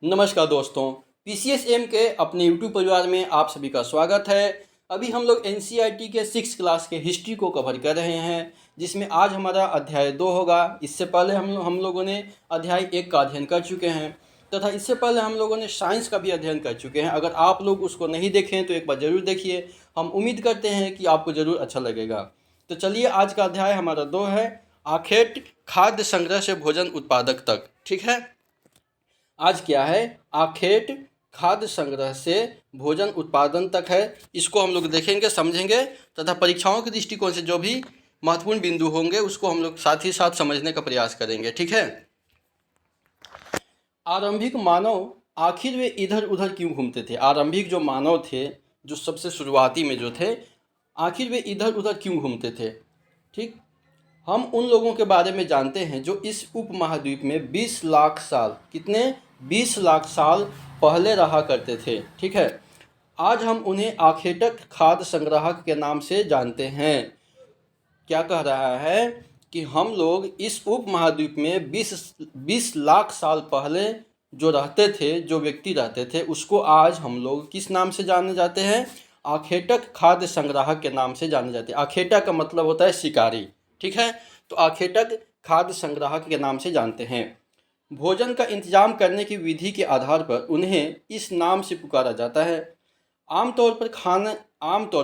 नमस्कार दोस्तों, पीसीएसएम के अपने यूट्यूब परिवार में आप सभी का स्वागत है। अभी हम लोग एनसीईआरटी के 6th क्लास के हिस्ट्री को कवर कर रहे हैं, जिसमें आज हमारा अध्याय 2 होगा। इससे पहले हम लोगों ने अध्याय 1 का अध्ययन कर चुके हैं तथा इससे पहले हम लोगों ने साइंस का भी अध्ययन कर चुके हैं। अगर आप लोग उसको नहीं देखें तो एक बार ज़रूर देखिए। हम उम्मीद करते हैं कि आपको ज़रूर अच्छा लगेगा। तो चलिए, आज का अध्याय हमारा 2 है, आखेट खाद्य संग्रह से भोजन उत्पादक तक। ठीक है, आज क्या है? आखेट खाद्य संग्रह से भोजन उत्पादन तक है। इसको हम लोग देखेंगे, समझेंगे तथा परीक्षाओं के दृष्टिकोण से जो भी महत्वपूर्ण बिंदु होंगे उसको हम लोग साथ ही साथ समझने का प्रयास करेंगे। ठीक है। आरंभिक मानव आखिर वे इधर उधर क्यों घूमते थे? आरंभिक जो मानव थे, जो सबसे शुरुआती में जो थे, आखिर वे इधर उधर क्यों घूमते थे? ठीक, हम उन लोगों के बारे में जानते हैं जो इस उपमहाद्वीप में 20 लाख साल, कितने 20 लाख साल पहले रहा करते थे। ठीक है, आज हम उन्हें आखेटक खाद्य संग्राहक के नाम से जानते हैं। क्या कह रहा है कि हम लोग इस उपमहाद्वीप में 20 लाख साल पहले जो रहते थे, जो व्यक्ति रहते थे, उसको आज हम लोग किस नाम से जाने जाते हैं? आखेटक खाद्य संग्राहक के नाम से जाने जाते हैं। आखेटा का मतलब होता है शिकारी। ठीक है, तो आखेटक खाद्य संग्राहक के नाम से जानते हैं। भोजन का इंतजाम करने की विधि के आधार पर उन्हें इस नाम से पुकारा जाता है। आमतौर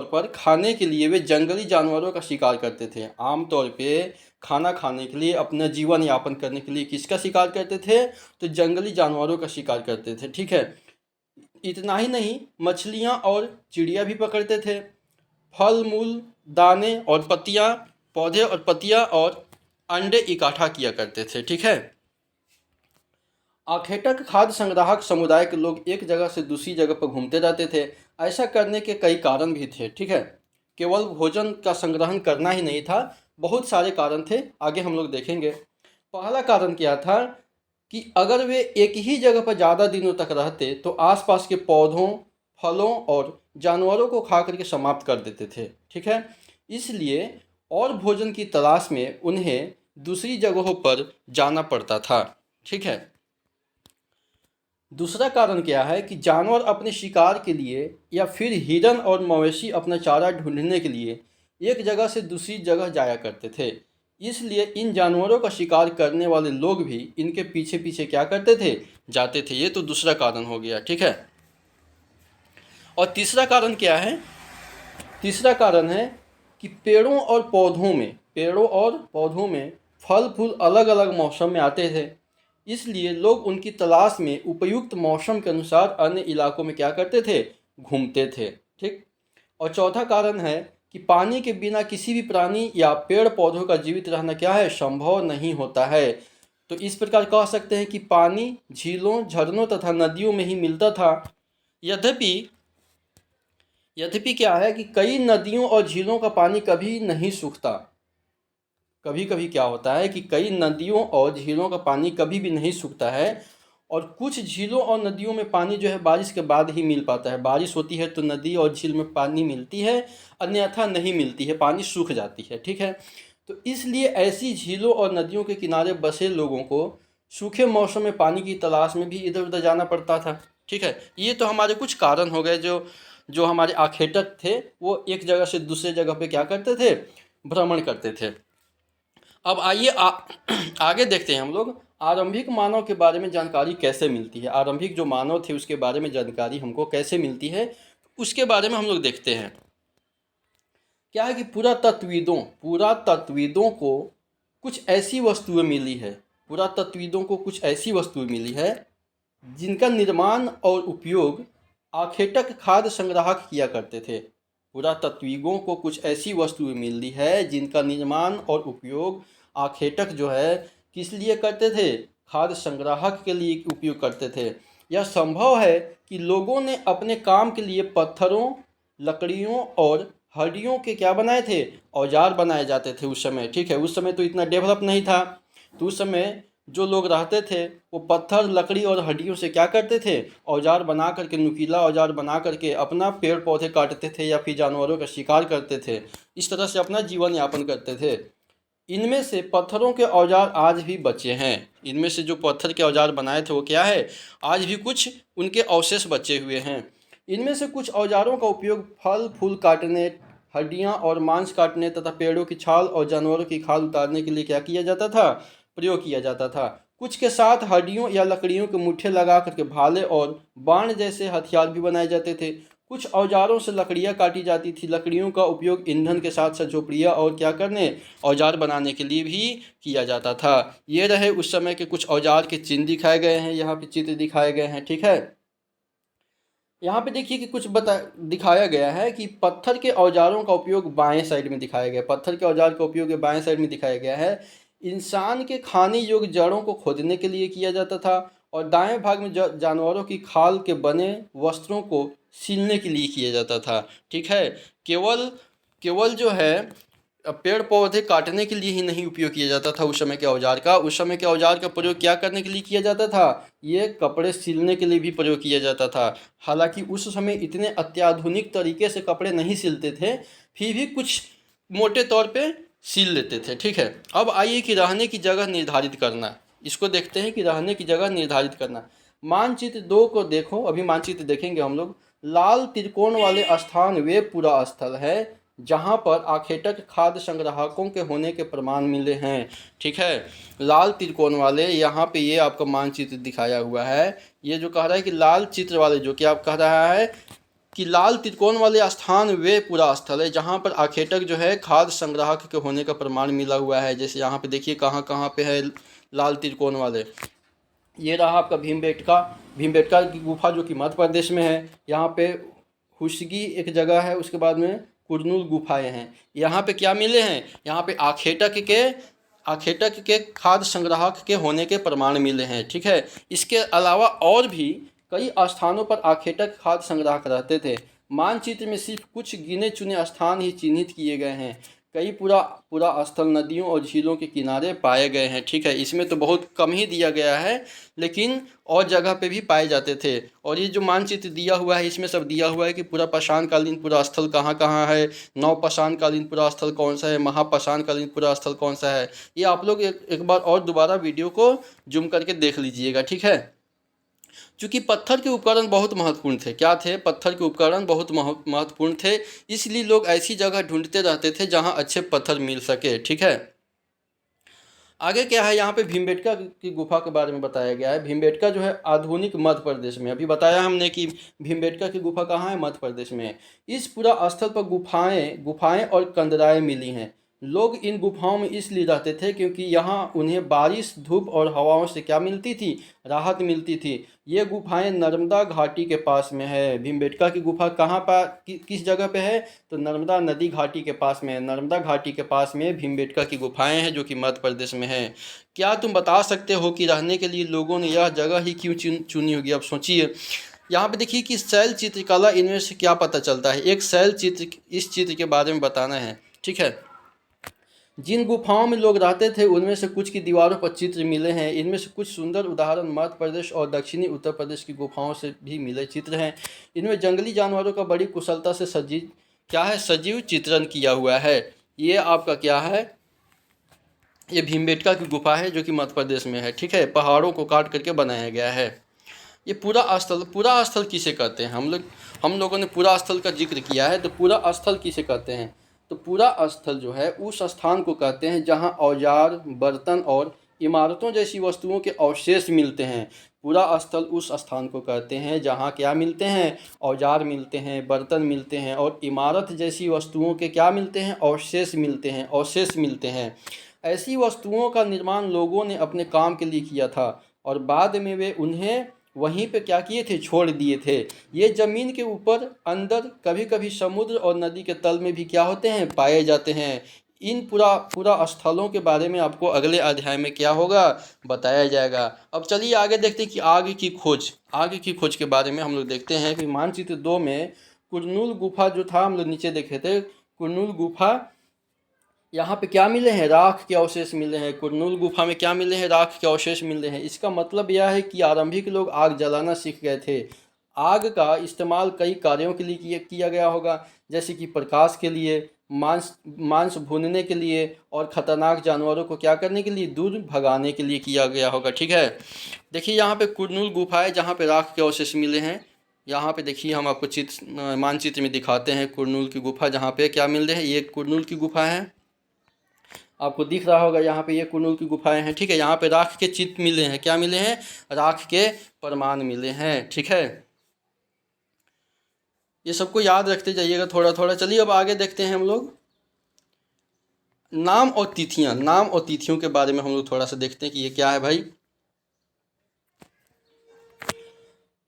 पर खाने के लिए वे जंगली जानवरों का शिकार करते थे। आमतौर पे खाना खाने के लिए, अपना जीवन यापन करने के लिए किसका शिकार करते थे? तो जंगली जानवरों का शिकार करते थे। ठीक है, इतना ही नहीं, मछलियाँ और चिड़िया भी पकड़ते थे। फल मूल, दाने और पत्तियाँ, पौधे और पत्तियाँ और अंडे इकट्ठा किया करते थे। ठीक है, आखेटक खाद्य संग्राहक समुदाय के लोग एक जगह से दूसरी जगह पर घूमते रहते थे। ऐसा करने के कई कारण भी थे। ठीक है, केवल भोजन का संग्रहण करना ही नहीं था, बहुत सारे कारण थे, आगे हम लोग देखेंगे। पहला कारण क्या था कि अगर वे एक ही जगह पर ज़्यादा दिनों तक रहते तो आसपास के पौधों, फलों और जानवरों को खा करके समाप्त कर देते थे। ठीक है, इसलिए और भोजन की तलाश में उन्हें दूसरी जगहों पर जाना पड़ता था। ठीक है, दूसरा कारण क्या है कि जानवर अपने शिकार के लिए या फिर हिरन और मवेशी अपना चारा ढूंढने के लिए एक जगह से दूसरी जगह जाया करते थे। इसलिए इन जानवरों का शिकार करने वाले लोग भी इनके पीछे पीछे क्या करते थे? जाते थे। ये तो दूसरा कारण हो गया। ठीक है, और तीसरा कारण क्या है? तीसरा कारण है कि पेड़ों और पौधों में फल फूल अलग अलग मौसम में आते थे। इसलिए लोग उनकी तलाश में उपयुक्त मौसम के अनुसार अन्य इलाकों में क्या करते थे? घूमते थे। ठीक, और चौथा कारण है कि पानी के बिना किसी भी प्राणी या पेड़ पौधों का जीवित रहना क्या है? संभव नहीं होता है। तो इस प्रकार कह सकते हैं कि पानी झीलों, झरनों तथा नदियों में ही मिलता था। यद्यपि यद्यपि क्या है कि कई नदियों और झीलों का पानी कभी नहीं सूखता। कभी कभी क्या होता है कि कई नदियों और झीलों का पानी कभी भी नहीं सूखता है, और कुछ झीलों और नदियों में पानी जो है बारिश के बाद ही मिल पाता है। बारिश होती है तो नदी और झील में पानी मिलती है, अन्यथा नहीं मिलती है, पानी सूख जाती है। ठीक है, तो इसलिए ऐसी झीलों और नदियों के किनारे बसे लोगों को सूखे मौसम में पानी की तलाश में भी इधर उधर जाना पड़ता था। ठीक है, ये तो हमारे कुछ कारण हो गए। जो जो हमारे आखेटक थे वो एक जगह से दूसरे जगह पे क्या करते थे? भ्रमण करते थे। अब आइए आगे देखते हैं हम लोग आरंभिक मानव के बारे में जानकारी कैसे मिलती है। आरंभिक जो मानव थे उसके बारे में जानकारी हमको कैसे मिलती है, उसके बारे में हम लोग देखते हैं। क्या है कि पुरातत्वविदों को कुछ ऐसी वस्तुएं मिली है, पुरातत्वविदों को कुछ ऐसी वस्तुएं मिली है जिनका निर्माण और उपयोग आखेटक खाद्य संग्राहक किया करते थे। पुरातत्वविदों को कुछ ऐसी वस्तुएं मिली है जिनका निर्माण और उपयोग आखेटक जो है किस लिए करते थे? खाद्य संग्राहक के लिए उपयोग करते थे। यह संभव है कि लोगों ने अपने काम के लिए पत्थरों, लकड़ियों और हड्डियों के क्या बनाए थे? औजार बनाए जाते थे उस समय। ठीक है, उस समय तो इतना डेवलप नहीं था, तो उस समय जो लोग रहते थे वो पत्थर, लकड़ी और हड्डियों से क्या करते थे? औजार बना करके, नुकीला औजार बना करके अपना पेड़ पौधे काटते थे या फिर जानवरों का शिकार करते थे। इस तरह से अपना जीवन यापन करते थे। इनमें से पत्थरों के औजार आज भी बचे हैं। इनमें से जो पत्थर के औजार बनाए थे वो क्या है, आज भी कुछ उनके अवशेष बचे हुए हैं। इनमें से कुछ औजारों का उपयोग फल फूल काटने, हड्डियां और मांस काटने तथा पेड़ों की छाल और जानवरों की खाल उतारने के लिए क्या किया जाता था, प्रयोग किया जाता था। कुछ के साथ हड्डियों या लकड़ियों के मुट्ठे लगा करके भाले और बाण जैसे हथियार भी बनाए जाते थे। कुछ औजारों से लकड़ियाँ काटी जाती थी। लकड़ियों का उपयोग ईंधन के साथ साथ झोपड़ियाँ और क्या करने, औजार बनाने के लिए भी किया जाता था। ये रहे उस समय के कुछ औजार के चिन्ह दिखाए गए हैं, यहाँ पे चित्र दिखाए गए हैं। ठीक है, यहाँ पे देखिए कि कुछ दिखाया गया है कि पत्थर के औजारों का उपयोग बाएं साइड में दिखाया गया है। पत्थर के औजार का उपयोग बाएं साइड में दिखाया गया है। इंसान के खाने योग्य जड़ों को खोदने के लिए किया जाता था और दाएं भाग में जानवरों की खाल के बने वस्त्रों को सीलने के लिए किया जाता था। ठीक है, केवल केवल जो है पेड़ पौधे काटने के लिए ही नहीं उपयोग किया जाता था उस समय के औजार का। उस समय के औजार का प्रयोग क्या करने के लिए किया जाता था, ये कपड़े सिलने के लिए भी प्रयोग किया जाता था। हालांकि उस समय इतने अत्याधुनिक तरीके से कपड़े नहीं सिलते थे, फिर भी कुछ मोटे तौर पे सिल लेते थे। ठीक है, अब आइए कि रहने की जगह निर्धारित करना, इसको देखते हैं कि रहने की जगह निर्धारित करना। मानचित्र 2 को देखो, अभी मानचित्र देखेंगे हम लोग। लाल त्रिकोण वाले स्थान वे पूरा स्थल है जहां पर आखेटक खाद्य संग्राहकों के होने के प्रमाण मिले हैं। ठीक है, लाल त्रिकोण वाले, यहाँ पे ये आपका मानचित्र दिखाया हुआ है। ये जो कह रहा है कि लाल चित्र वाले, जो कि आप कह रहा है कि लाल त्रिकोण वाले स्थान वे पूरा स्थल है जहाँ पर आखेटक जो है खाद्य संग्राहक के होने का प्रमाण मिला हुआ है। जैसे यहाँ पे देखिए कहाँ कहाँ पे है लाल त्रिकोण वाले। ये रहा आपका भीमबेटका की गुफा जो कि मध्य प्रदेश में है। यहाँ पे हुसगी एक जगह है, उसके बाद में कुरनूल गुफाएं हैं। यहाँ पे क्या मिले हैं, यहाँ पे आखेटक के खाद्य संग्राहक के होने के प्रमाण मिले हैं। ठीक है, इसके अलावा और भी कई स्थानों पर आखेटक खाद्य संग्राहक रहते थे। मानचित्र में सिर्फ कुछ गिने चुने स्थान ही चिन्हित किए गए हैं। कई पूरा पूरा स्थल नदियों और झीलों के किनारे पाए गए हैं। ठीक है, इसमें तो बहुत कम ही दिया गया है, लेकिन और जगह पे भी पाए जाते थे। और ये जो मानचित्र दिया हुआ है इसमें सब दिया हुआ है कि पूरा पाषाण कालीन पूरा स्थल कहाँ कहाँ है, नवपाषाण कालीन पूरा स्थल कौन सा है, महापाषाण कालीन पूरा स्थल कौन सा है। ये आप लोग एक बार और दोबारा वीडियो को जूम करके देख लीजिएगा। ठीक है, चूँकि पत्थर के उपकरण बहुत महत्वपूर्ण थे। क्या थे, पत्थर के उपकरण बहुत महत्वपूर्ण थे, इसलिए लोग ऐसी जगह ढूंढते रहते थे जहां अच्छे पत्थर मिल सके। ठीक है, आगे क्या है, यहाँ पे भीमबेटका की गुफा के बारे में बताया गया है। भीमबेटका जो है आधुनिक मध्य प्रदेश में, अभी बताया हमने कि भीमबेटका की गुफा कहाँ है, मध्य प्रदेश में है। इस पूरा स्थल पर गुफाएं और कंदराएं मिली हैं। लोग इन गुफाओं में इसलिए रहते थे क्योंकि यहाँ उन्हें बारिश, धूप और हवाओं से क्या मिलती थी, राहत मिलती थी। ये गुफाएं नर्मदा घाटी के पास में है। भीमबेटका की गुफा कहाँ पर किस जगह पे है, तो नर्मदा नदी घाटी के पास में है। नर्मदा घाटी के पास में भीमबेटका की गुफाएं हैं जो कि मध्य प्रदेश में है। क्या तुम बता सकते हो कि रहने के लिए लोगों ने यह जगह ही क्यों चुनी होगी। अब सोचिए, यहाँ पे देखिए कि शैल चित्रकला, इनमें से क्या पता चलता है। एक शैल चित्र, इस चित्र के बारे में बताना है। ठीक है, जिन गुफाओं में लोग रहते थे उनमें से कुछ की दीवारों पर चित्र मिले हैं। इनमें से कुछ सुंदर उदाहरण मध्य प्रदेश और दक्षिणी उत्तर प्रदेश की गुफाओं से भी मिले चित्र हैं। इनमें जंगली जानवरों का बड़ी कुशलता से सजीव चित्रण किया हुआ है। ये आपका क्या है, ये भीमबेटका की गुफा है जो कि मध्य प्रदेश में है। ठीक है, पहाड़ों को काट करके बनाया गया है। ये पूरा स्थल किसे कहते हैं, हम लोगों ने पूरा स्थल का जिक्र किया है, तो पूरा स्थल किसे कहते हैं, तो पूरा स्थल जो है उस स्थान को कहते हैं जहां औजार, बर्तन और इमारतों जैसी वस्तुओं के अवशेष मिलते हैं। पूरा स्थल उस स्थान को कहते हैं जहां क्या मिलते हैं, औजार मिलते हैं, बर्तन मिलते हैं और इमारत जैसी वस्तुओं के क्या मिलते हैं, अवशेष मिलते हैं। ऐसी वस्तुओं का निर्माण लोगों ने अपने काम के लिए किया था और बाद में वे उन्हें वहीं पे क्या किए थे, छोड़ दिए थे। ये ज़मीन के ऊपर, अंदर, कभी कभी समुद्र और नदी के तल में भी क्या होते हैं, पाए जाते हैं। इन पूरा स्थलों के बारे में आपको अगले अध्याय में क्या होगा, बताया जाएगा। अब चलिए आगे देखते हैं कि आगे की खोज के बारे में हम लोग देखते हैं कि मानचित्र 2 में कुरनूल गुफा जो था, हम लोग नीचे देखे थे, कुरनूल गुफा, यहाँ पे क्या मिले हैं, राख के अवशेष मिले हैं। कुरनूल गुफा में क्या मिले हैं, राख के अवशेष मिले हैं। इसका मतलब यह है कि आरंभिक लोग आग जलाना सीख गए थे। आग का इस्तेमाल कई कार्यों के लिए किया गया होगा, जैसे कि प्रकाश के लिए, मांस मांस भूनने के लिए और ख़तरनाक जानवरों को क्या करने के लिए, दूर भगाने के लिए किया गया होगा। ठीक है, देखिए यहाँ पे कुरनूल गुफा है जहाँ पे राख के अवशेष मिले हैं। यहाँ पे देखिए हम आपको मानचित्र में दिखाते हैं कुरनूल की गुफा जहाँ पे क्या मिल रहे हैं। ये कुरनूल की गुफा है, आपको दिख रहा होगा यहाँ पे ये कुरनूल की गुफाएं हैं। ठीक है, यहाँ पे राख के चित्र मिले हैं, क्या मिले हैं, राख के प्रमाण मिले हैं। ठीक है, ये सबको याद रखते जाइएगा थोड़ा थोड़ा। चलिए अब आगे देखते हैं हम लोग नाम और तिथियां। नाम और तिथियों के बारे में हम लोग थोड़ा सा देखते हैं कि ये क्या है भाई।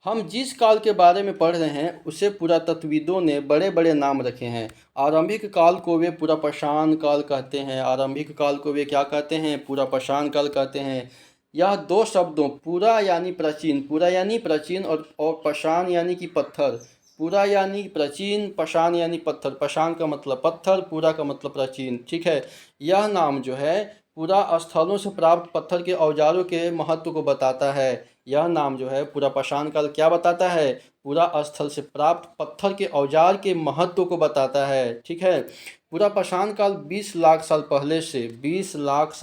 हम जिस काल के बारे में पढ़ रहे हैं उसे पुरातत्वविदों ने बड़े बड़े नाम रखे हैं। आरंभिक काल को वे पुरापाषाण काल कहते हैं। आरंभिक काल को वे क्या कहते हैं, पुरापाषाण काल कहते हैं। यह दो शब्दों पुरा यानी प्राचीन, पुरा यानी प्राचीन, और पाषाण यानी कि पत्थर। पुरा यानी प्राचीन, पाषाण यानी पत्थर। पाषाण का मतलब पत्थर, पुरा का मतलब प्राचीन। ठीक है, यह नाम जो है पुरा स्थलों से प्राप्त पत्थर के औजारों के महत्व को बताता है। यह नाम जो है पुरापाषाण काल क्या बताता है, पुरा स्थल से प्राप्त पत्थर के औजार के महत्व को बताता है। ठीक है, पुरापाषाण काल 20 लाख साल पहले से 12,000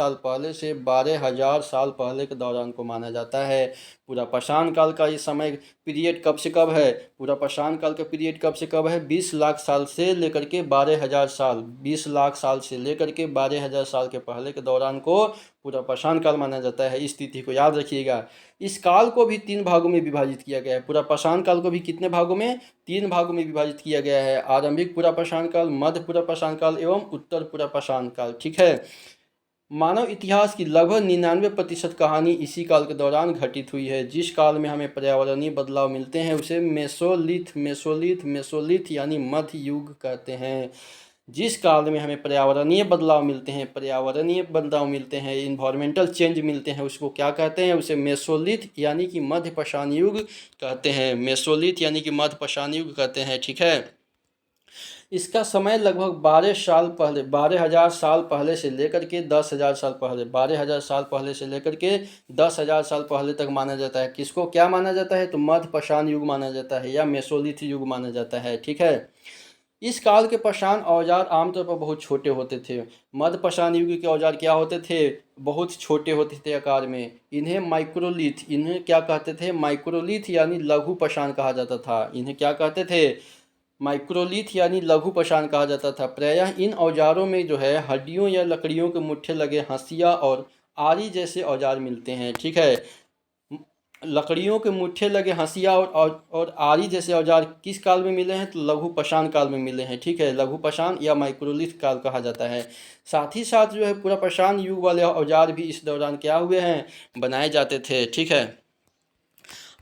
साल पहले के दौरान को माना जाता है। पुरापाषाण काल का ये समय पीरियड कब से कब है, पुरापाषाण काल का पीरियड कब से कब है, 20 लाख साल से लेकर के 12,000 साल, 20 लाख साल से लेकर के 12,000 साल के पहले के दौरान को पुरापाषाण काल माना जाता है। इस तिथि को याद रखिएगा। इस काल को भी 3 भागों में विभाजित किया गया है। पुरापाषाण काल को भी कितने भागों में, 3 भागों में विभाजित किया गया है। आरंभिक पुरापाषाण काल, मध्य पुरापाषाण काल एवं उत्तर पुरापाषाण काल। ठीक है, मानव इतिहास की लगभग 99% कहानी इसी काल के दौरान घटित हुई है। जिस काल में हमें पर्यावरणीय बदलाव मिलते हैं उसे मेसोलिथ यानी मध्य युग कहते हैं। जिस काल में हमें पर्यावरणीय बदलाव मिलते हैं, इन्वायरमेंटल चेंज मिलते हैं, उसको क्या कहते हैं, उसे मेसोलिथ यानी कि मध्य पाषाण युग कहते हैं। मेसोलिथ यानी कि मध्य पाषाण युग कहते हैं। ठीक है, इसका समय लगभग 12,000 साल पहले से लेकर के 10,000 साल पहले, 12,000 साल पहले से लेकर के 10,000 साल पहले तक माना जाता है। किसको क्या माना जाता है, तो मध्य पाषाण युग माना जाता है या मेसोलिथ युग माना जाता है। ठीक है, इस काल के पाषाण औजार आमतौर पर बहुत छोटे होते थे। मध्य पाषाण युग के औजार क्या होते थे, बहुत छोटे होते थे आकार में। इन्हें क्या कहते थे, माइक्रोलिथ यानी लघु पाषाण कहा जाता था। इन्हें क्या कहते थे, माइक्रोलिथ यानी लघु पाषाण कहा जाता था। प्रायः इन औजारों में जो है हड्डियों या लकड़ियों के मुट्ठे लगे हंसिया और आरी जैसे औजार मिलते हैं। ठीक है, लकड़ियों के मुट्ठे लगे हंसिया और आरी जैसे औजार किस काल में मिले हैं, तो लघु पाषाण काल में मिले हैं। ठीक है, लघु पाषाण या माइक्रोलिथ काल कहा जाता है। साथ ही साथ जो है पुरापाषाण युग वाले औजार भी इस दौरान क्या हुए हैं, बनाए जाते थे। ठीक है,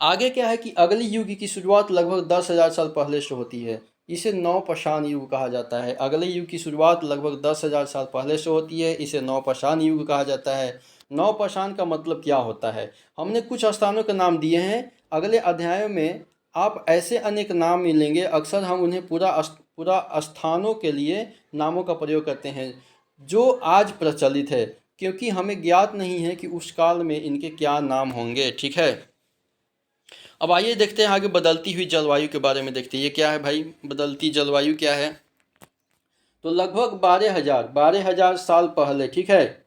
आगे क्या है कि अगले युग की शुरुआत लगभग 10,000 साल पहले से होती है। इसे नवपाषाण युग कहा जाता है। अगले युग की शुरुआत लगभग 10,000 साल पहले से होती है, इसे नवपाषाण युग कहा जाता है। नवपाषाण का मतलब क्या होता है, हमने कुछ स्थानों के नाम दिए हैं। अगले अध्यायों में आप ऐसे अनेक नाम मिलेंगे, अक्सर हम उन्हें पूरा स्थानों के लिए नामों का प्रयोग करते हैं जो आज प्रचलित है, क्योंकि हमें ज्ञात नहीं है कि उस काल में इनके क्या नाम होंगे। ठीक है, अब आइए देखते हैं आगे बदलती हुई जलवायु के बारे में। देखते हैं ये क्या है भाई, बदलती जलवायु क्या है। तो लगभग 12,000 साल पहले, ठीक है,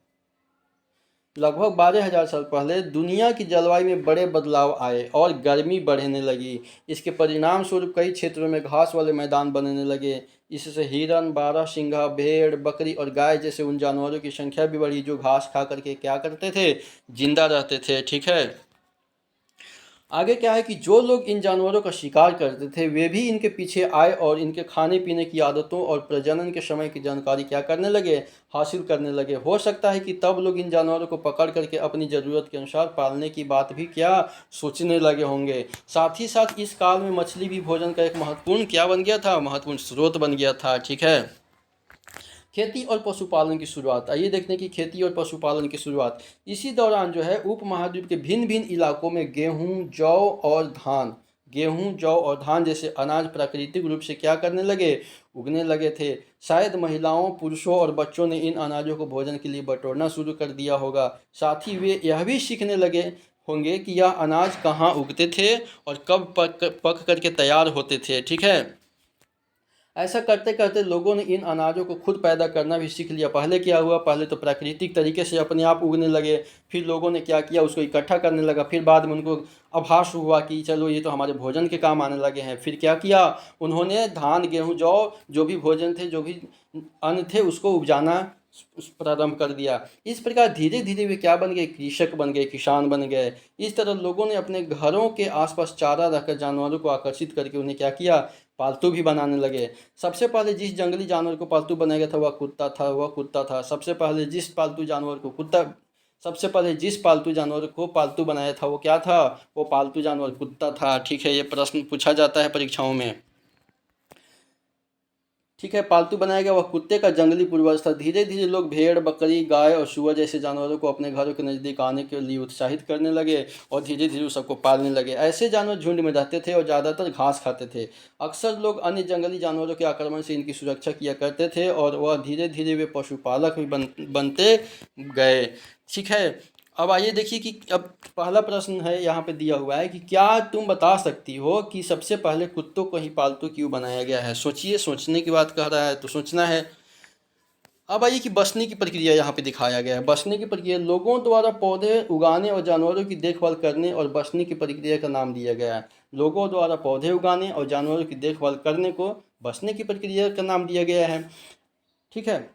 लगभग 12,000 साल पहले दुनिया की जलवायु में बड़े बदलाव आए और गर्मी बढ़ने लगी। इसके परिणाम स्वरूप कई क्षेत्रों में घास वाले मैदान बनने लगे। इससे हिरन, बारहसिंगा, भेड़, बकरी और गाय जैसे उन जानवरों की संख्या भी बढ़ी जो घास खा करके क्या करते थे, जिंदा रहते थे। ठीक है, आगे क्या है कि जो लोग इन जानवरों का शिकार करते थे वे भी इनके पीछे आए और इनके खाने पीने की आदतों और प्रजनन के समय की जानकारी क्या करने लगे, हासिल करने लगे। हो सकता है कि तब लोग इन जानवरों को पकड़ करके अपनी ज़रूरत के अनुसार पालने की बात भी क्या सोचने लगे होंगे। साथ ही साथ इस काल में मछली भी भोजन का एक महत्वपूर्ण क्या बन गया था, महत्वपूर्ण स्रोत बन गया था। ठीक है, खेती और पशुपालन की शुरुआत। आइए देखते हैं कि खेती और पशुपालन की शुरुआत इसी दौरान जो है उपमहाद्वीप के भिन्न भिन्न इलाकों में गेहूं, जौ और धान जैसे अनाज प्राकृतिक रूप से क्या करने लगे, उगने लगे थे। शायद महिलाओं, पुरुषों और बच्चों ने इन अनाजों को भोजन के लिए बटोरना शुरू कर दिया होगा। साथ ही वे यह भी सीखने लगे होंगे कि यह अनाज कहाँ उगते थे और कब पक करके तैयार होते थे। ठीक है, ऐसा करते करते लोगों ने इन अनाजों को खुद पैदा करना भी सीख लिया। पहले क्या हुआ, पहले तो प्राकृतिक तरीके से अपने आप उगने लगे, फिर लोगों ने क्या किया, उसको इकट्ठा करने लगा, फिर बाद में उनको आभास हुआ कि चलो ये तो हमारे भोजन के काम आने लगे हैं। फिर क्या किया, उन्होंने धान गेहूँ जौ जो भी भोजन थे, जो भी अन्न थे, उसको उपजाना प्रारंभ कर दिया। इस प्रकार धीरे धीरे वे क्या बन गए, कृषक बन गए, किसान बन गए। इस तरह लोगों ने अपने घरों के आसपास चारा रखकर जानवरों को आकर्षित करके उन्हें क्या किया, पालतू भी बनाने लगे। सबसे पहले जिस जंगली जानवर को पालतू बनाया गया था वह कुत्ता था। सबसे पहले जिस पालतू जानवर को पालतू बनाया था वो क्या था, वो पालतू जानवर कुत्ता था। ठीक है, ये प्रश्न पूछा जाता है परीक्षाओं में। ठीक है, पालतू बनाया गया वह कुत्ते का जंगली पूर्वज था। धीरे धीरे लोग भेड़, बकरी, गाय और सुअर जैसे जानवरों को अपने घरों के नज़दीक आने के लिए उत्साहित करने लगे और धीरे धीरे उस सबको पालने लगे। ऐसे जानवर झुंड में रहते थे और ज़्यादातर घास खाते थे। अक्सर लोग अन्य जंगली जानवरों के आक्रमण से इनकी सुरक्षा किया करते थे और वह धीरे धीरे वे पशुपालक भी बनते गए। ठीक है, अब आइए देखिए कि अब पहला प्रश्न है यहाँ पे दिया हुआ है कि क्या तुम बता सकती हो कि सबसे पहले कुत्तों को ही पालतू क्यों बनाया गया है। सोचिए, सोचने की बात कह रहा है तो सोचना है। अब आइए कि बसने की प्रक्रिया यहाँ पे दिखाया गया है। बसने की प्रक्रिया लोगों द्वारा पौधे उगाने और जानवरों की देखभाल करने और बसने की प्रक्रिया का नाम दिया गया है। लोगों द्वारा पौधे उगाने और जानवरों की देखभाल करने को बसने की प्रक्रिया का नाम दिया गया है। ठीक है,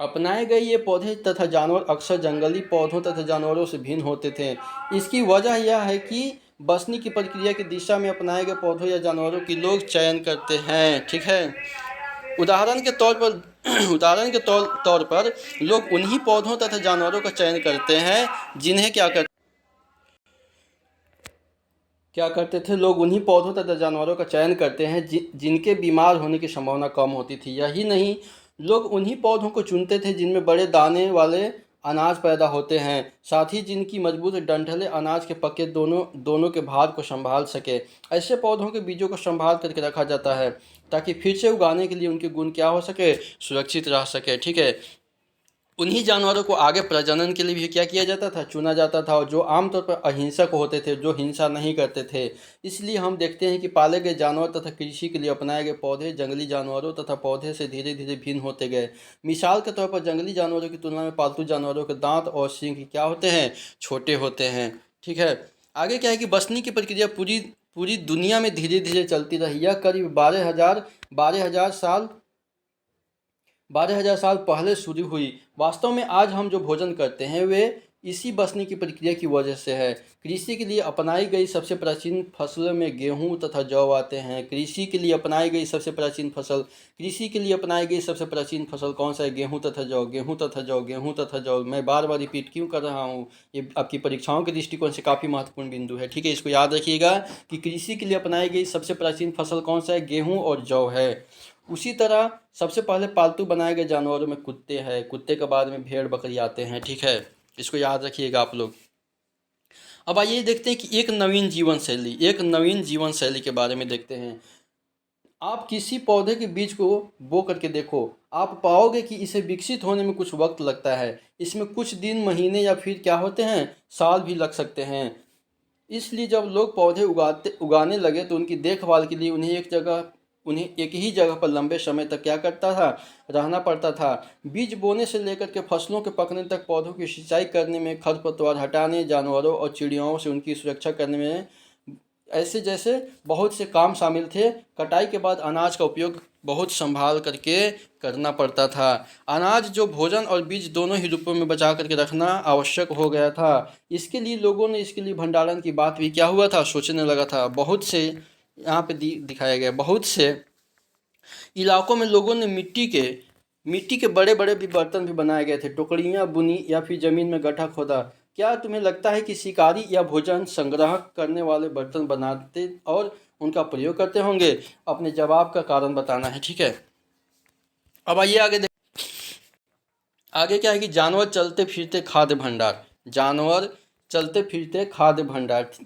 अपनाए गए ये पौधे तथा जानवर अक्सर जंगली पौधों तथा जानवरों से भिन्न होते थे। इसकी वजह यह है कि बसने की प्रक्रिया की दिशा में अपनाए गए पौधों या जानवरों की लोग चयन करते हैं। ठीक है, उदाहरण के तौर पर तौर पर लोग उन्हीं पौधों तथा जानवरों का चयन करते हैं जिन्हें क्या करते थे, लोग उन्हीं पौधों तथा जानवरों का चयन करते हैं जिनके बीमार होने की संभावना कम होती थी। यही नहीं, लोग उन्हीं पौधों को चुनते थे जिनमें बड़े दाने वाले अनाज पैदा होते हैं, साथ ही जिनकी मजबूत डंठलें अनाज के पके दोनों के भार को संभाल सके। ऐसे पौधों के बीजों को संभाल करके रखा जाता है ताकि फिर से उगाने के लिए उनके गुण क्या हो सके, सुरक्षित रह सके। ठीक है, उन्हीं जानवरों को आगे प्रजनन के लिए भी क्या किया जाता था, चुना जाता था, और जो आमतौर पर अहिंसक होते थे, जो हिंसा नहीं करते थे। इसलिए हम देखते हैं कि पाले गए जानवर तथा कृषि के लिए अपनाए गए पौधे जंगली जानवरों तथा पौधे से धीरे धीरे भिन्न होते गए। मिसाल के तौर पर जंगली जानवरों की तुलना में पालतू जानवरों के दांत और सींग क्या होते हैं, छोटे होते हैं। ठीक है, आगे क्या है कि बसने की प्रक्रिया पूरी पूरी दुनिया में धीरे धीरे चलती रही। यह करीब 12,000 साल पहले शुरू हुई। वास्तव में आज हम जो भोजन करते हैं वे इसी बसने की प्रक्रिया की वजह से है। कृषि के लिए अपनाई गई सबसे प्राचीन फसलों में गेहूं तथा जौ आते हैं। कृषि के लिए अपनाई गई सबसे प्राचीन फसल कौन सा है, गेहूं तथा जौ, गेहूं तथा जौ, गेहूं तथा जौ। मैं बार बार रिपीट क्यों कर रहा हूँ, ये आपकी परीक्षाओं के दृष्टिकोण से काफ़ी महत्वपूर्ण बिंदु है। ठीक है, इसको याद रखिएगा कि कृषि के लिए अपनाई गई सबसे प्राचीन फसल कौन सा है, गेहूँ और जौ है। उसी तरह सबसे पहले पालतू बनाए गए जानवरों में कुत्ते हैं, कुत्ते के बाद में भेड़ बकरी आते हैं। ठीक है, इसको याद रखिएगा आप लोग। अब आइए देखते हैं कि एक नवीन जीवन शैली के बारे में देखते हैं। आप किसी पौधे के बीज को बो करके देखो, आप पाओगे कि इसे विकसित होने में कुछ वक्त लगता है। इसमें कुछ दिन, महीने या फिर क्या होते हैं, साल भी लग सकते हैं। इसलिए जब लोग पौधे उगाने लगे तो उनकी देखभाल के लिए उन्हें एक ही जगह पर लंबे समय तक क्या करता था, रहना पड़ता था। बीज बोने से लेकर के फसलों के पकने तक, पौधों की सिंचाई करने में, खरपतवार हटाने, जानवरों और चिड़ियों से उनकी सुरक्षा करने में, ऐसे जैसे बहुत से काम शामिल थे। कटाई के बाद अनाज का उपयोग बहुत संभाल करके करना पड़ता था। अनाज जो भोजन और बीज दोनों ही रूपों में बचा करके रखना आवश्यक हो गया था। इसके लिए लोगों ने इसके लिए भंडारण की बात भी क्या हुआ था, सोचने लगा था। बहुत से यहाँ पे दिखाया गया, बहुत से इलाकों में लोगों ने मिट्टी के बड़े बड़े भी बर्तन भी बनाए गए थे, टोकरियाँ बुनी या फिर जमीन में गड्ढा खोदा। क्या तुम्हें लगता है कि शिकारी या भोजन संग्रह करने वाले बर्तन बनाते और उनका प्रयोग करते होंगे? अपने जवाब का कारण बताना है। ठीक है, अब आइए आगे क्या है कि जानवर चलते फिरते खाद्य भंडार।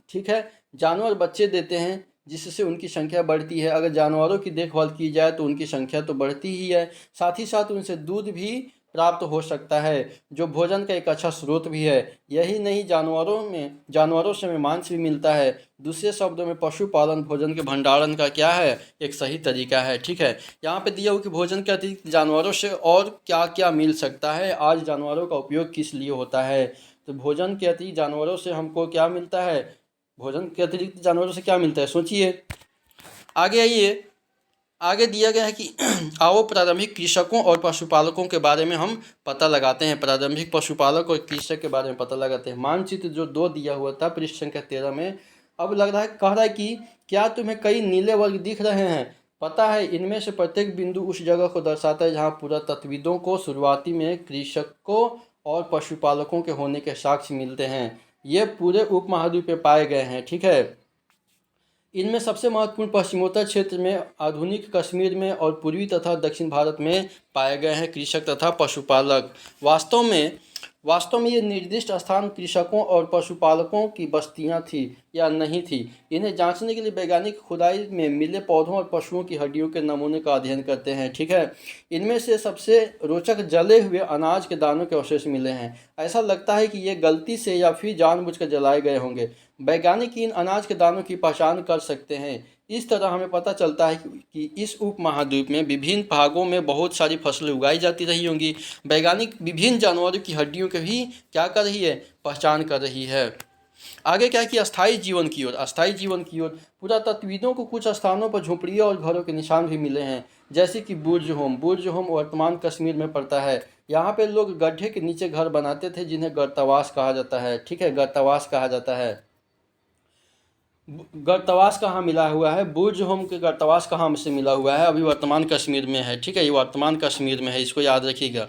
ठीक है, जानवर बच्चे देते हैं जिससे उनकी संख्या बढ़ती है। अगर जानवरों की देखभाल की जाए तो उनकी संख्या तो बढ़ती ही है, साथ ही साथ उनसे दूध भी प्राप्त हो सकता है, जो भोजन का एक अच्छा स्रोत भी है। यही नहीं, जानवरों से हमें मांस भी मिलता है। दूसरे शब्दों में पशुपालन भोजन के भंडारण का क्या है, एक सही तरीका है। ठीक है, यहाँ पे दिया हुआ कि भोजन के अतिरिक्त जानवरों से और क्या क्या मिल सकता है, आज जानवरों का उपयोग किस लिए होता है। तो भोजन के अतिरिक्त जानवरों से हमको क्या मिलता है, भोजन के अतिरिक्त जानवरों से क्या मिलता है, सोचिए। आगे आइए, आगे दिया गया है कि आओ प्रारंभिक कृषकों और पशुपालकों के बारे में हम पता लगाते हैं। प्रारंभिक पशुपालक और कृषक के बारे में पता लगाते हैं। मानचित्र जो 2 दिया हुआ था पृष्ठ संख्या 13 में, अब लग रहा है, कह रहा है कि क्या तुम्हें कई नीले वर्ग दिख रहे हैं? पता है, इनमें से प्रत्येक बिंदु उस जगह को दर्शाता है जहाँ पुरातत्वविदों को शुरुआती में कृषकों और पशुपालकों के होने के साक्ष्य मिलते हैं। ये पूरे उपमहाद्वीप में पाए गए हैं। ठीक है, इनमें सबसे महत्वपूर्ण पश्चिमोत्तर क्षेत्र में, आधुनिक कश्मीर में और पूर्वी तथा दक्षिण भारत में पाए गए हैं कृषक तथा पशुपालक। वास्तव में ये निर्दिष्ट स्थान कृषकों और पशुपालकों की बस्तियां थी या नहीं थी, इन्हें जांचने के लिए वैज्ञानिक खुदाई में मिले पौधों और पशुओं की हड्डियों के नमूने का अध्ययन करते हैं। ठीक है, इनमें से सबसे रोचक जले हुए अनाज के दानों के अवशेष मिले हैं। ऐसा लगता है कि ये गलती से या फिर जानबूझकर जलाए गए होंगे। वैज्ञानिक इन अनाज के दानों की पहचान कर सकते हैं। इस तरह हमें पता चलता है कि इस उपमहाद्वीप में विभिन्न भागों में बहुत सारी फसलें उगाई जाती रही होंगी। वैज्ञानिक विभिन्न जानवरों की हड्डियों की भी क्या कर रही है, पहचान कर रही है। आगे क्या कि अस्थायी जीवन की ओर पुरातत्वविदों को कुछ स्थानों पर झोपड़ियों और घरों के निशान भी मिले हैं, जैसे कि बुर्ज होम वर्तमान कश्मीर में पड़ता है। यहाँ पे लोग गड्ढे के नीचे घर बनाते थे, जिन्हें गर्तावास कहा जाता है। ठीक है, गर्तावास कहा जाता है। गर्तावास कहाँ मिला हुआ है, बुर्ज होम के गर्तावास कहाँ से मिला हुआ है, अभी वर्तमान कश्मीर में है। ठीक है, ये वर्तमान कश्मीर में है, इसको याद रखिएगा।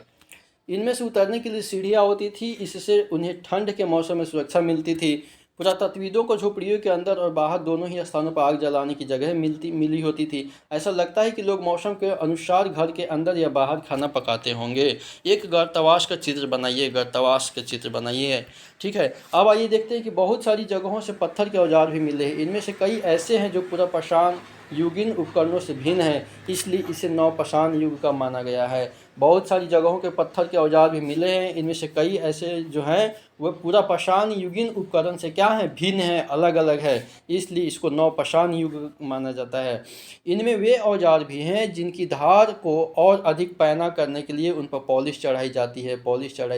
इनमें से उतरने के लिए सीढ़ियाँ होती थी, इससे उन्हें ठंड के मौसम में सुरक्षा मिलती थी। पुरातत्वविदों को झोपड़ियों के अंदर और बाहर दोनों ही स्थानों पर आग जलाने की जगह मिली होती थी। ऐसा लगता है कि लोग मौसम के अनुसार घर के अंदर या बाहर खाना पकाते होंगे। एक गर्तावास का चित्र बनाइए। ठीक है, अब आइए देखते हैं कि बहुत सारी जगहों से पत्थर के औजार भी मिले हैं। इनमें से कई ऐसे हैं जो पुनर्पाषाण युगीन उपकरणों से भिन्न है, इसलिए इसे नवपाषाण युग का माना गया है। बहुत सारी जगहों के पत्थर के औजार भी मिले हैं, इनमें से कई ऐसे जो हैं वह पुनर्पाषाण युगीन उपकरण से क्या है, भिन्न है, अलग अलग है, इसलिए इसको नवपाषाण युग माना जाता है। इनमें वे औजार भी हैं जिनकी धार को और अधिक पैना करने के लिए उन पर पॉलिश चढ़ाई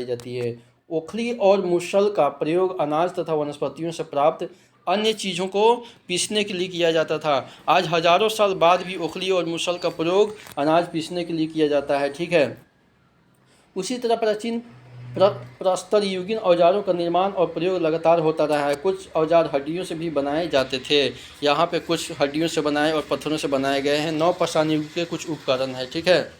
जाती है। ओखली और मुसल का प्रयोग अनाज तथा वनस्पतियों से प्राप्त अन्य चीज़ों को पीसने के लिए किया जाता था। आज हजारों साल बाद भी ओखली और मुसल का प्रयोग अनाज पीसने के लिए किया जाता है। ठीक है, उसी तरह प्राचीन प्रस्तर युगीन औजारों का निर्माण और प्रयोग लगातार होता रहा है। कुछ औजार हड्डियों से भी बनाए जाते थे, यहाँ पे कुछ हड्डियों से बनाए और पत्थरों से बनाए गए हैं। नवपाषाण युग के कुछ उपकरण हैं। ठीक है,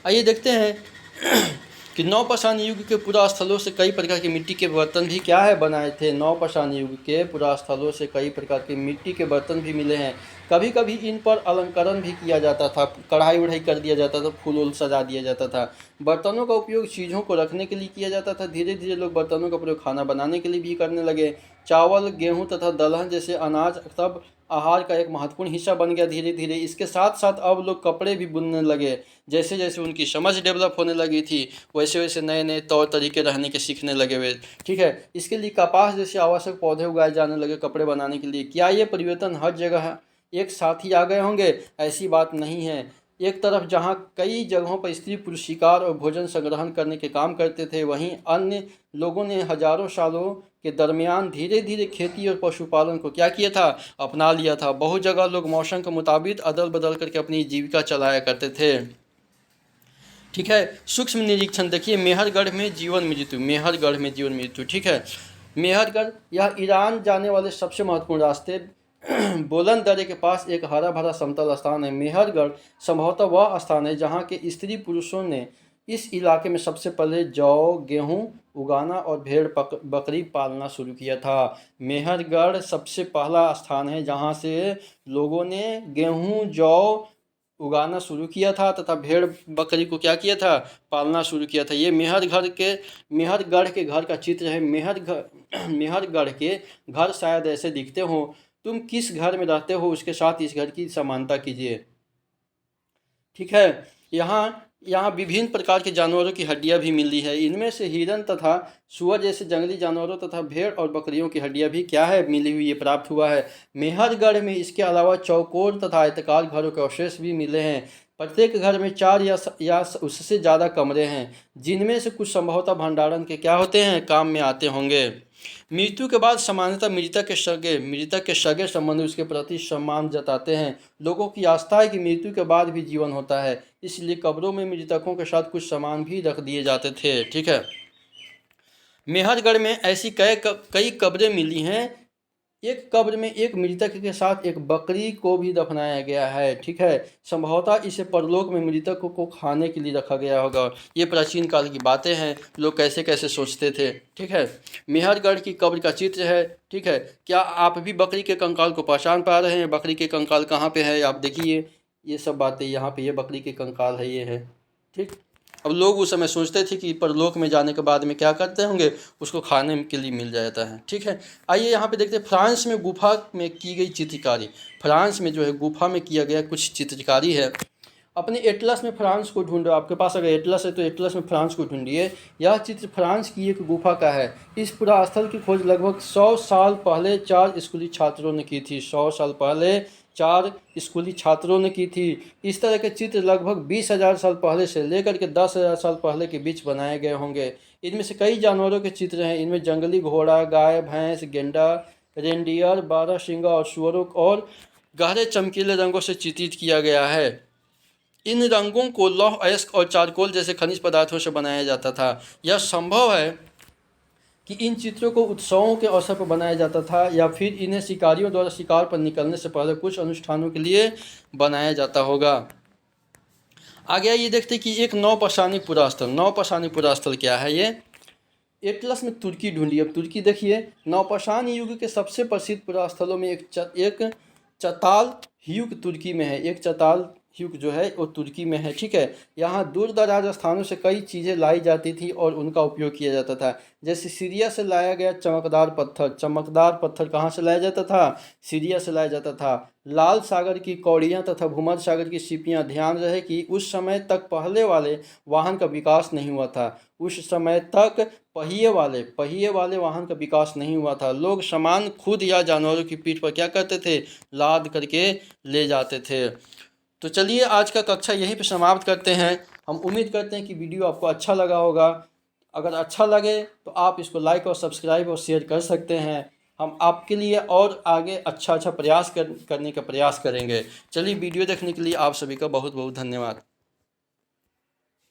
आइए देखते हैं कि नवपाषाण युग के पुरास्थलों से कई प्रकार की मिट्टी के बर्तन भी क्या है बनाए थे। नवपाषाण युग के पुरास्थलों से कई प्रकार के मिट्टी के बर्तन भी मिले हैं। कभी कभी इन पर अलंकरण भी किया जाता था, कढ़ाई उढ़ाई कर दिया जाता था, फूल वूल सजा दिया जाता था। बर्तनों का उपयोग चीज़ों को रखने के लिए किया जाता था। धीरे धीरे लोग बर्तनों का प्रयोग खाना बनाने के लिए भी करने लगे। चावल, गेहूँ तथा दलहन जैसे अनाज तब आहार का एक महत्वपूर्ण हिस्सा बन गया। धीरे धीरे इसके साथ साथ अब लोग कपड़े भी बुनने लगे। जैसे जैसे उनकी समझ डेवलप होने लगी थी, वैसे वैसे नए नए तौर तरीके रहने के सीखने लगे हुए। ठीक है, इसके लिए कपास जैसे आवश्यक पौधे उगाए जाने लगे कपड़े बनाने के लिए। क्या ये परिवर्तन हर जगह एक साथ ही आ गए होंगे? ऐसी बात नहीं है। एक तरफ जहाँ कई जगहों पर स्त्री पुरुष शिकार और भोजन संग्रहण करने के काम करते थे, वहीं अन्य लोगों ने हजारों सालों के दरमियान धीरे धीरे खेती और पशुपालन को क्या किया था, अपना लिया था। बहुत जगह लोग मौसम के मुताबिक अदल बदल करके अपनी जीविका चलाया करते थे। ठीक है, सूक्ष्म निरीक्षण देखिए, मेहरगढ़ में जीवन मृत्यु। ठीक है, मेहरगढ़ यह ईरान जाने वाले सबसे महत्वपूर्ण रास्ते बोलन दर्रे के पास एक हरा भरा समतल स्थान है। मेहरगढ़ संभवतः वह स्थान है जहाँ के स्त्री पुरुषों ने इस इलाके में सबसे पहले जौ गेहूँ उगाना और भेड़ बकरी पालना शुरू किया था। मेहरगढ़ सबसे पहला स्थान है जहाँ से लोगों ने गेहूँ जौ उगाना शुरू किया था तथा भेड़ बकरी को क्या किया था, पालना शुरू किया था। ये मेहरगढ़ के घर का चित्र है। मेहरगढ़ के घर शायद ऐसे दिखते हो। तुम किस घर में रहते हो उसके साथ इस घर की समानता कीजिए। ठीक है, यहाँ यहाँ विभिन्न प्रकार के जानवरों की हड्डियाँ भी मिली है। इनमें से हिरन तथा सुअर जैसे जंगली जानवरों तथा भेड़ और बकरियों की हड्डियाँ भी क्या है, मिली हुई है, प्राप्त हुआ है। मेहरगढ़ में इसके अलावा चौकोर तथा आयताकार घरों के अवशेष भी मिले हैं। प्रत्येक घर में 4 या उससे ज़्यादा कमरे हैं, जिनमें से कुछ संभवतः भंडारण के क्या होते हैं, काम में आते होंगे। मृत्यु के बाद सामान्यतः मृतक के सगे संबंधी उसके प्रति सम्मान जताते हैं। लोगों की आस्था है कि मृत्यु के बाद भी जीवन होता है, इसलिए कब्रों में मृतकों के साथ कुछ सामान भी रख दिए जाते थे। ठीक है। मेहरगढ़ में ऐसी कई कब्रें मिली हैं। एक कब्र में एक मृतक के साथ एक बकरी को भी दफनाया गया है। ठीक है। संभवतः इसे परलोक में मृतक को खाने के लिए रखा गया होगा। ये प्राचीन काल की बातें हैं, लोग कैसे कैसे सोचते थे। ठीक है। मेहरगढ़ की कब्र का चित्र है। ठीक है। क्या आप भी बकरी के कंकाल को पहचान पा रहे हैं? बकरी के कंकाल कहाँ पे है, आप देखिए, ये सब बातें यहाँ पे, ये बकरी के कंकाल है, ये है। ठीक। अब लोग उस समय सोचते थे कि परलोक में जाने के बाद में क्या करते होंगे, उसको खाने के लिए मिल जाता है। ठीक है। आइए यहाँ पे देखते हैं फ्रांस में गुफा में की गई चित्रकारी। फ्रांस में जो है गुफा में किया गया कुछ चित्रकारी है। अपने एटलस में फ्रांस को ढूंढो। आपके पास अगर एटलस है तो एटलस में फ्रांस को ढूंढिए। यह चित्र फ्रांस की एक गुफा का है। इस पुरा स्थल की खोज लगभग 100 साल पहले 4 स्कूली छात्रों ने की थी। 100 साल पहले 4 स्कूली छात्रों ने की थी। इस तरह के चित्र लगभग 20,000 साल पहले से लेकर के 10,000 साल पहले के बीच बनाए गए होंगे। इनमें से कई जानवरों के चित्र हैं। इनमें जंगली घोड़ा, गाय, भैंस, गेंडा, रेंडियर, बारहसिंगा और सुअरों और गहरे चमकीले रंगों से चित्रित किया गया है। इन रंगों को लौह अयस्क और चारकोल जैसे खनिज पदार्थों से बनाया जाता था। यह संभव है कि इन चित्रों को उत्सवों के अवसर पर बनाया जाता था या फिर इन्हें शिकारियों द्वारा शिकार पर निकलने से पहले कुछ अनुष्ठानों के लिए बनाया जाता होगा। आगे ये देखते कि एक नौपाषाणी पुरास्थल। नौपाषाणी पुरास्थल क्या है? ये एटलस में तुर्की ढूंढी। अब तुर्की देखिए, नवपाषाण युग के सबसे प्रसिद्ध पुरास्थलों में एक चताल युग तुर्की में है। एक चताल युग जो है वो तुर्की में है। ठीक है। यहाँ दूर दराज स्थानों से कई चीज़ें लाई जाती थी और उनका उपयोग किया जाता था। जैसे सीरिया से लाया गया चमकदार पत्थर। चमकदार पत्थर कहाँ से लाया जाता था? सीरिया से लाया जाता था। लाल सागर की कौड़ियाँ तथा भूमध्य सागर की सीपियाँ। ध्यान रहे कि उस समय तक पहले वाले वाहन का विकास नहीं हुआ था। उस समय तक पहिए वाले वाहन का विकास नहीं हुआ था। लोग सामान खुद या जानवरों की पीठ पर क्या करते थे? लाद करके ले जाते थे। तो चलिए आज का कक्षा यहीं पे समाप्त करते हैं। हम उम्मीद करते हैं कि वीडियो आपको अच्छा लगा होगा। अगर अच्छा लगे तो आप इसको लाइक और सब्सक्राइब और शेयर कर सकते हैं। हम आपके लिए और आगे अच्छा प्रयास करने का प्रयास करेंगे। चलिए, वीडियो देखने के लिए आप सभी का बहुत बहुत धन्यवाद।